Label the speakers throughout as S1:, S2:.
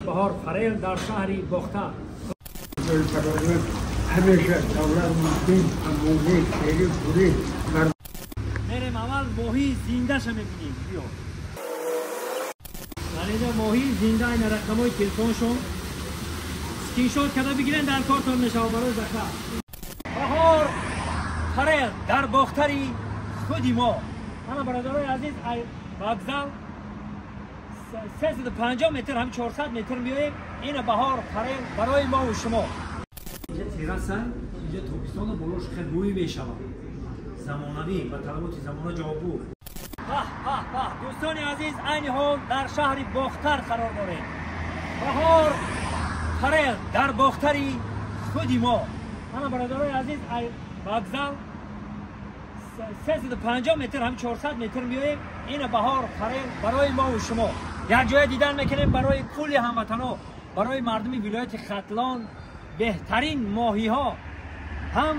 S1: بهار فریل در شهر بختر.
S2: همیشه دولت مسلم اموزی خیلی پولی
S1: میریم اول ماهی زنده شو میبینیم. بیا اینجا ماهی زنده این رقمای تلفنشون اسکرین شات کرده بگیرن در کارتون میشه برای زکات. بهار فریل در بختری خودی ما. انا برادرای عزیز وокзал 350 متر هم 400 متر میایم. این بهار فریل برای ما و شما. اینجا تراس اینجا توپستان بالاش خیلی بوی میشود. زمانوی و طلبات زمانه جوابگو. دوستان عزیز این حال در شهر بختر قرار داریم. بهار فریل در بختری خودی ما. انا برادرای عزیز وокзал 350 متر هم 400 متر میایم. این بهار فریل برای ما و شما. یک جای دیدن میکنیم برای کل هموطنا، برای مردم ولایت ختلان بهترین ماهی ها، هم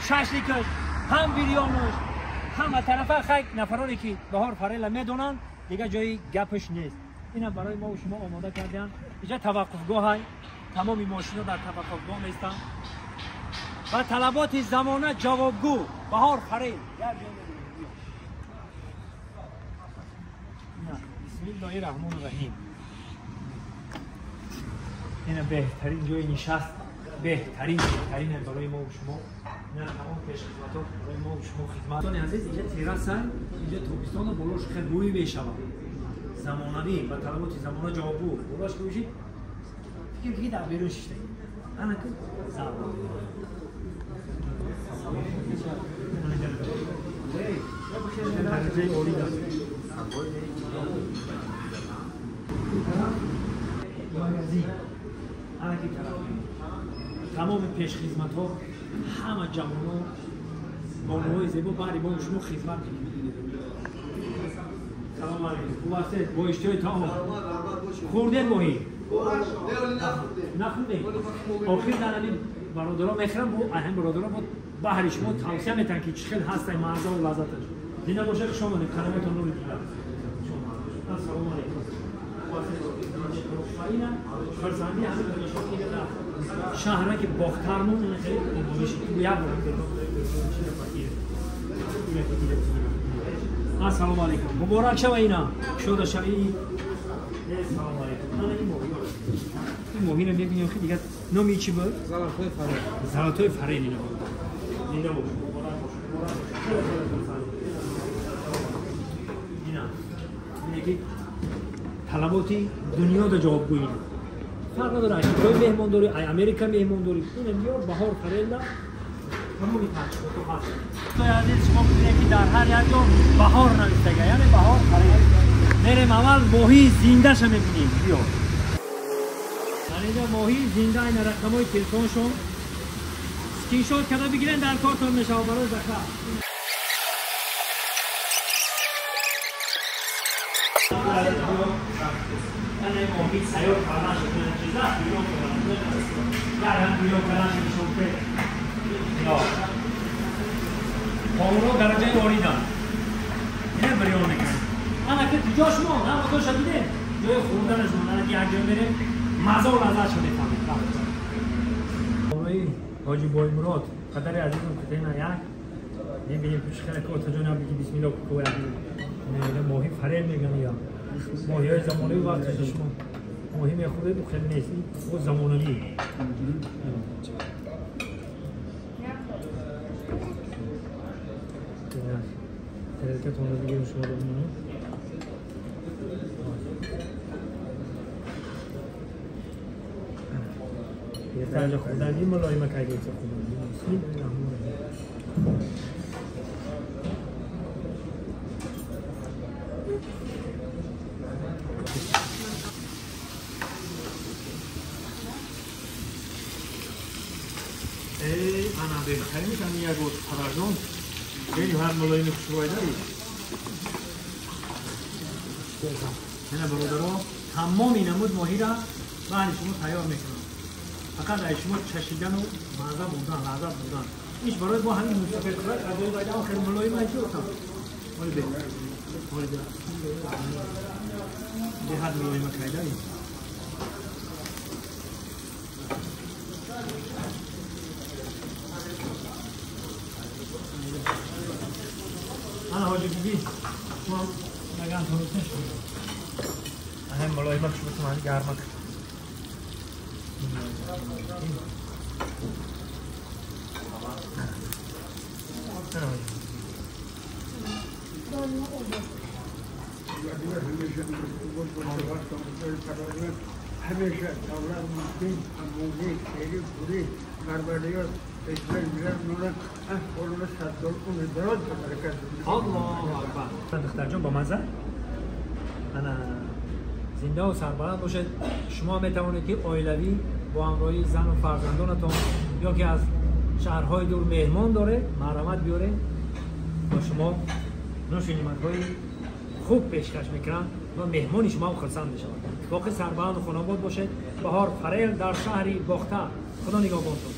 S1: ششلیکش، هم بیریانش، هم طرفه خیلی نفرانی که بهار فریل میدونن دیگه جای گپش نیست. اینا برای ما و شما آماده کردن. اینجا توقفگاه های تمامی ماشینا در توقفگاه میستن و طلبات زمانه جوابگو. بهار فریل بسم الله الرحمن الرحیم. این بهترین جای نشست، بهترین برای ما و شما. نه تمام پیش خدمت‌ها برای ما و شما خدمت. دوستان عزیز اینجا تراس اینجا توپستان بالاش خیلی بوی میشود. زمانوی و طلبات زمانه جوابگو. بالاش که بشید فکر در بیرون شده. انا که زمان. تمام پیش خدمت ها همه جوان ها بانوهای زیبا برای ما شما خدمت میکنید. سلام علیکم. خوب هستید؟ با اشتهای تمام خوردید ماهی؟ نخوردید؟ آخر در این برادرها میخرم با اهم برادرها با بحر شما توصیه میتن که چخیل هستن مزه و لذتش. دیده باشه که شما کلماتون رو دیدن. السلام علیکم. فرزندی همه شهره که باخترمون خیلی میشه که یک بار السلام علیکم. مبارک شو اینا شده شوی. السلام علیکم. این ماهی رو میبینیم که دیگه نامی چی بود؟ زلاتوی فریل اینا بود. دیده باشه. اینا که طلباتی دنیا دا جوابگو اینا. فرق نداره اشترای مهمان داری، امریکا مهمان داری. این میار بهار فریل تمامی تجربه هست. تو عزیز شما ببینید که در هر یک جا بهار نوشته، یعنی بهار فریل. میریم اول ماهی زنده شو میبینیم. بیا اینجا ماهی زنده این رقمای تلفنشون اسکرین شات کرده بگیرن در کارتون میشه برای زکات. انا ماهی سیار کردن شده چیزا بیرون کردن هم بیرون کردن شده پاورو درجه آریدن اینه بریان میکنن. انا که تو جاش ما نه تو شدیده جای خوردن از من اگه یک جا میره مزه و لذت شده فهمید. آقای حاجی بای مراد پدر عزیزم که دینا یک میگیم پیش خیلی که اتجا نبیدی بسم الله کوی عزیزم ماهی فریل میگن یا ماهی های زمانوی وقت شما ماهی میخوره تو خیلی نیستی و زمانوی ترکتون رو بگیرم شما رو بمونم. یه تنجا خوردن این ملایمه که اگه ایسا خوردن بسم الله الرحمن الرحیم. انا بخیر میکنم یک بود پرازون خیلی هر ملایم خوشبای دارید. این برادرها تمامی نمود ماهی را برای شما تیار میکنم. فقط از شما چشیدن و مزه بودن لذت بودن. ایش برای با همین مستقل کرد از باید آخر ملایم هایی جورتم مالی بید مالی بید به هر ملایم که دارید چند تا روز نشد هم ملایمه که بتونم گرمه
S2: همیشه دولت ممکن اموزی خیلی پوری مربریات اشتر میرن نورن خورونه صدر کنه دراد برکت
S1: الله اکبر دختر جان با مزه انا زنده و سربلند باشد. شما میتوانید که عائلوی با همراهی زن و فرزندانتان یا که از شهرهای دور مهمان داره مرحمت بیاره با شما نوش نعمت‌های خوب پیشکش میکنن و مهمان شما هم خرسند میشوند. باقی سربلند و خانواد باشد. بهار فریل در شهری باختر. خدا نگهبانتون.